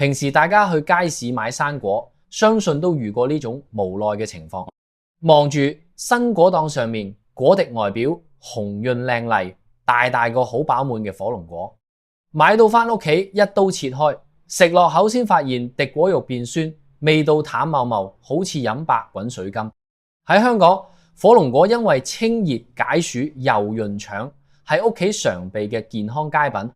平時大家去街市買生果，相信都遇過呢種無奈嘅情況。望住新果檔上面果滴外表紅潤靚麗、大大個好飽滿嘅火龍果，買到返屋企一刀切開，食落口先發現滴果肉變酸，味道淡茂茂，好似飲白滾水柑。喺香港，火龍果因為清熱解暑、柔潤腸，係屋企常備嘅健康佳品。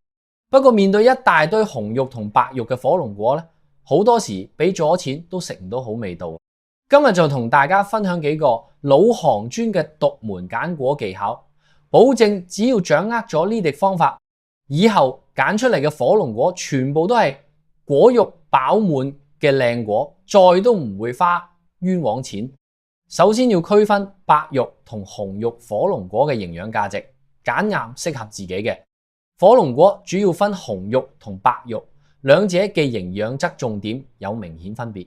不過面對一大堆紅肉同白肉嘅火龍果咧，好多時俾咗錢都食唔到好味道。今日就同大家分享幾個老行尊嘅獨門揀果技巧，保證只要掌握咗呢啲方法，以後揀出嚟嘅火龍果全部都係果肉飽滿嘅靚果，再都唔會花冤枉錢。首先要區分白肉同紅肉火龍果嘅營養價值，揀啱適合自己嘅。火龍果主要分紅肉同白肉，兩者嘅營養側重點有明顯分別。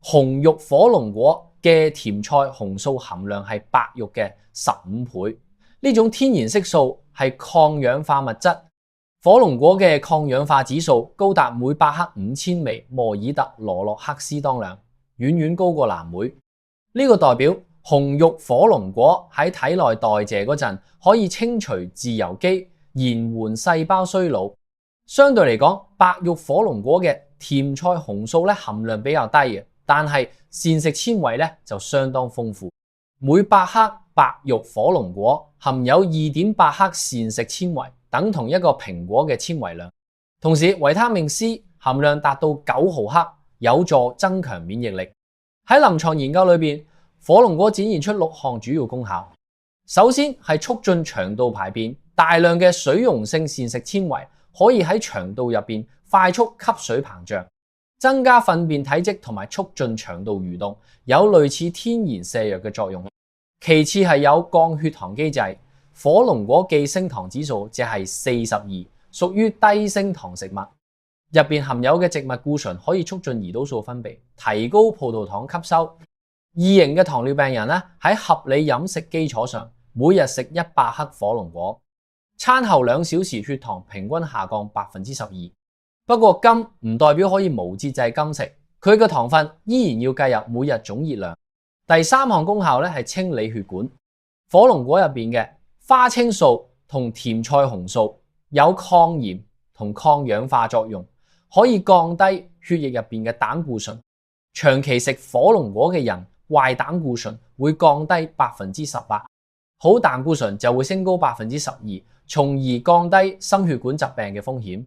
紅肉火龍果嘅甜菜紅素含量係白肉嘅15倍，呢種天然色素係抗氧化物質。火龍果嘅抗氧化指數高達每百克5000微摩爾特羅洛克斯當量，遠遠高過藍莓。呢個代表紅肉火龍果喺體內代謝嗰陣可以清除自由基，延緩細胞衰老。相對嚟講，白肉火龍果嘅甜菜紅素含量比較低嘅，但係膳食纖維就相當豐富。每百克白肉火龍果含有 2.8 克膳食纖維，等同一個蘋果嘅纖維量。同時維他命 C 含量達到9毫克，有助增強免疫力。喺臨床研究裏邊，火龍果展現出6項主要功效。首先係促進腸道排便，大量嘅水溶性膳食纖維可以喺腸道入邊快速吸水膨脹，增加糞便體積同埋促進腸道蠕動，有類似天然瀉藥嘅作用。其次係有降血糖機制，火龍果寄升糖指數只係42，屬於低升糖食物。入邊含有嘅植物固醇可以促進胰島素分泌，提高葡萄糖吸收。二型嘅糖尿病人喺合理飲食基礎上，每日食100克火龍果，餐後2小時血糖平均下降 12%。不過禁唔代表可以無節制禁食，佢嘅糖分依然要計入每日總熱量。第三項功效係清理血管。火龍果入邊嘅花青素同甜菜紅素有抗炎同抗氧化作用，可以降低血液入邊嘅膽固醇。長期食火龍果嘅人，壞膽固醇會降低 18%， 好膽固醇就會升高 12%， 從而降低心血管疾病嘅風險。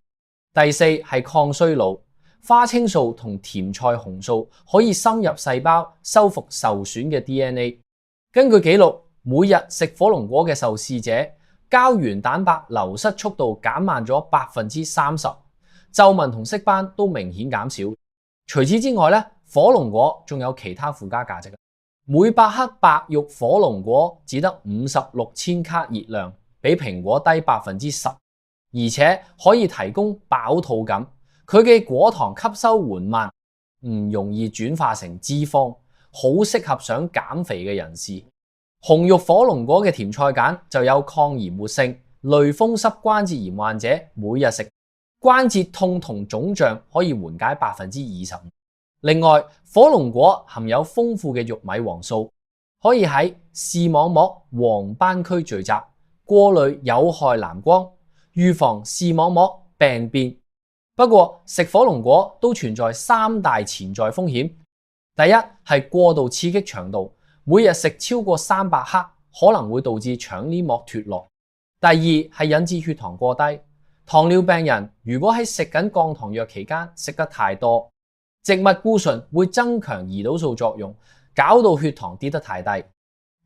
第四係抗衰老，花青素同甜菜紅素可以深入細胞，修復受損嘅 DNA。根據記錄，每日食火龍果嘅受試者，膠原蛋白流失速度減慢咗 30%， 皺紋同色斑都明顯減少。除此之外，火龍果仲有其他附加價值。每百克白肉火龍果只得56千卡熱量，比蘋果低 10%， 而且可以提供飽肚感。佢嘅果糖吸收緩慢，唔容易轉化成脂肪，好適合想減肥嘅人士。紅肉火龍果嘅甜菜鹼就有抗炎活性，類風濕關節炎患者每日食，關節痛同腫脹可以緩解 25%。另外，火龍果含有豐富嘅玉米黃素，可以喺視網膜黃斑區聚集，過濾有害藍光，預防視網膜病變。不過食火龍果都存在3大潛在風險。第一係過度刺激腸道，每日食超過300克可能會導致腸黏膜脫落。第二係引致血糖過低，糖尿病人如果喺食緊降糖藥期間食得太多，植物固醇會增強胰島素作用，搞到血糖跌得太低。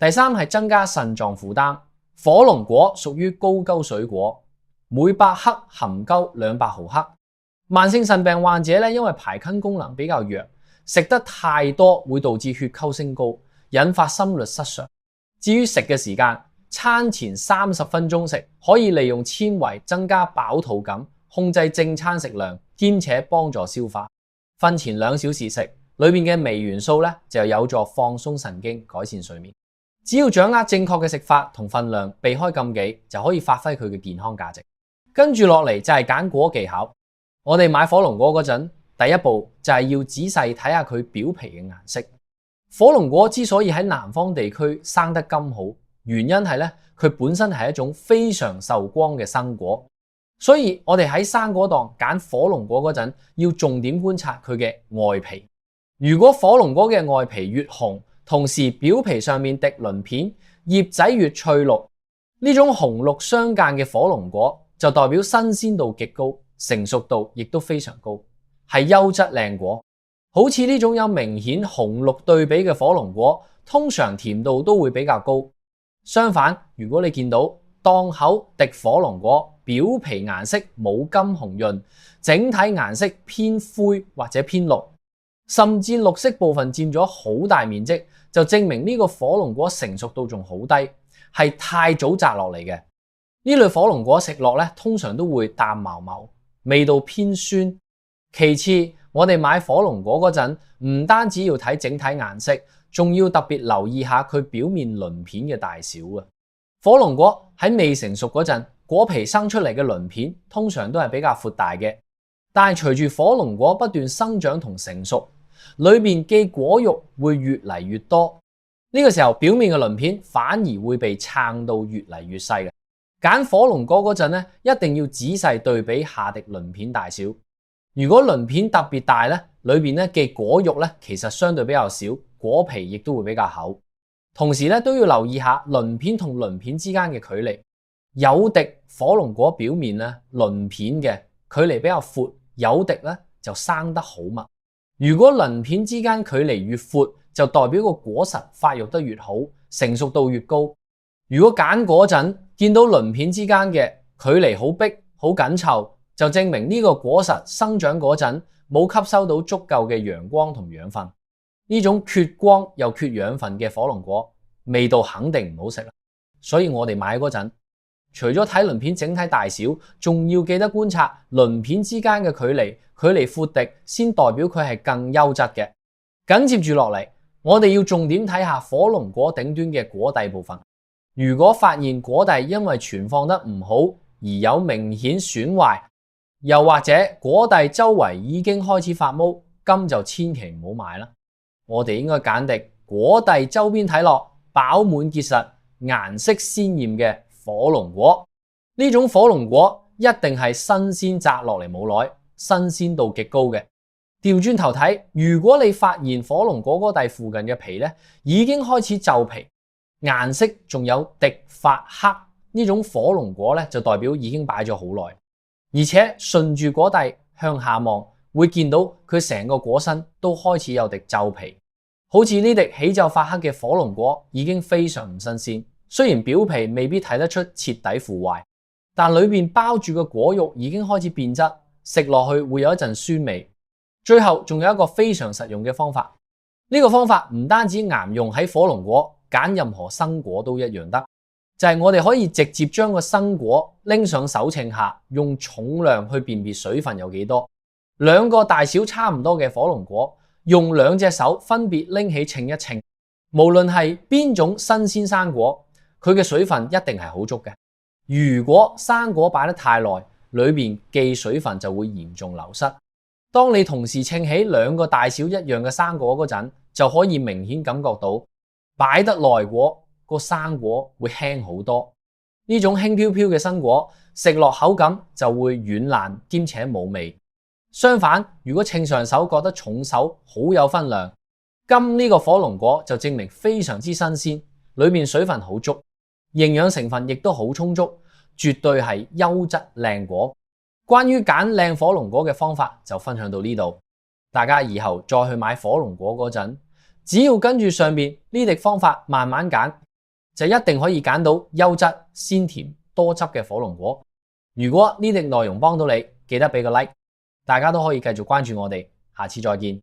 第三係增加腎臟負擔，火龍果屬於高溝水果，每百克含鳩200毫克。慢性腎病患者因為排菌功能比較弱，食得太多會導致血溝升高，引發心律失常。至於食嘅時間，餐前30分鐘食，可以利用纖維增加飽肚感，控制正餐食量，兼且幫助消化。瞓前2小時食，裏面嘅微元素就有助放鬆神經，改善睡眠。只要掌握正確嘅食法同分量，避開禁忌，就可以發揮佢嘅健康價值。跟住落嚟就係揀果技巧。我哋買火龍果嗰陣，第一步就係要仔細睇下佢表皮嘅顏色。火龍果之所以喺南方地區生得咁好，原因係咧佢本身係一種非常受光嘅生果，所以我哋喺生果檔揀火龍果嗰陣要重點觀察佢嘅外皮。如果火龍果嘅外皮越紅，同時表皮上面滴鱗片，葉仔越翠綠，呢種紅綠相間嘅火龍果就代表新鮮度極高，成熟度亦都非常高，係優質靚果。好似呢種有明顯紅綠對比嘅火龍果，通常甜度都會比較高。相反，如果你見到檔口滴火龍果，表皮顏色冇咁紅潤，整體顏色偏灰或者偏綠，甚至綠色部分佔咗好大面積，就證明呢個火龍果成熟度仲好低，係太早摘落嚟嘅。呢類火龍果食落咧，通常都會淡茂茂，味道偏酸。其次，我哋買火龍果嗰陣，唔單止要睇整體顏色，仲要特別留意下佢表面鱗片嘅大小啊！火龍果喺未成熟嗰陣，果皮生出嚟嘅鱗片通常都係比較闊大嘅，但係隨住火龍果不斷生長同成熟，裏面嘅果肉會越嚟越多。呢個時候表面嘅鱗片反而會被撐到越嚟越細嘅。揀火龍果嗰陣咧，一定要仔細對比下滴鱗片大小。如果鱗片特別大咧，裏邊咧嘅果肉咧其實相對比較少，果皮亦都會比較厚。同時咧都要留意下鱗片同鱗片之間嘅距離。有滴火龍果表面咧鱗片嘅距離比較闊，有滴咧就生得好密。如果鱗片之間距離越闊，就代表個果實發育得越好，成熟度越高。如果揀果陣見到鱗片之間嘅距離好逼、好緊湊，就證明呢個果實生長嗰陣冇吸收到足夠嘅陽光同養分。呢種缺光又缺養分嘅火龍果，味道肯定唔好食啦。所以我哋買嗰陣，除咗睇鱗片整體大小，仲要記得觀察鱗片之間嘅距離闊滴，先代表佢係更優質嘅。緊接住落嚟，我哋要重點睇下火龍果頂端嘅果蒂部分。如果發現果蒂因為存放得唔好而有明顯損壞，又或者果蒂周圍已經開始發毛，咁就千祈唔好買啦。我哋應該揀滴果蒂周邊睇落飽滿結實、顏色鮮豔嘅火龍果。呢種火龍果一定係新鮮摘落嚟冇耐，新鮮度極高嘅。調轉頭睇，如果你發現火龍果果蒂附近嘅皮咧已經開始皺皮，顏色仲有滴發黑，呢種火龍果咧就代表已經擺咗好耐。而且順住果蒂向下望，會見到佢成個果身都開始有滴皺皮。好似呢滴起皺發黑嘅火龍果已經非常唔新鮮，雖然表皮未必睇得出徹底腐壞，但裏面包住嘅果肉已經開始變質，食落去會有一陣酸味。最後仲有一個非常實用嘅方法，呢個方法唔單止啱用喺火龍果，揀任何生果都一樣得。就係我哋可以直接將個生果拎上手稱下，用重量去辨別水分有幾多。兩個大小差唔多嘅火龍果，用兩隻手分別拎起稱一稱，無論係邊種新鮮生果，佢嘅水分一定係好足嘅。如果生果擺得太耐，裏面嘅水分就會嚴重流失。當你同時稱起兩個大小一樣嘅生果嗰陣，就可以明顯感覺到擺得耐果個生果會輕好多。呢種輕飄飄嘅生果食落口感就會軟爛兼且冇味。相反，如果稱上手覺得重手好有分量，咁呢個火龍果就證明非常之新鮮，裏面水分好足，營養成分亦都好充足，絕對係優質靚果。關於揀靚火龍果嘅方法就分享到呢度，大家以後再去買火龍果嗰陣，只要跟住上面呢啲方法慢慢揀，就一定可以揀到優質、鮮甜、多汁嘅火龍果。如果呢啲內容幫到你，記得俾個 like，大家都可以繼續關注我哋，下次再見。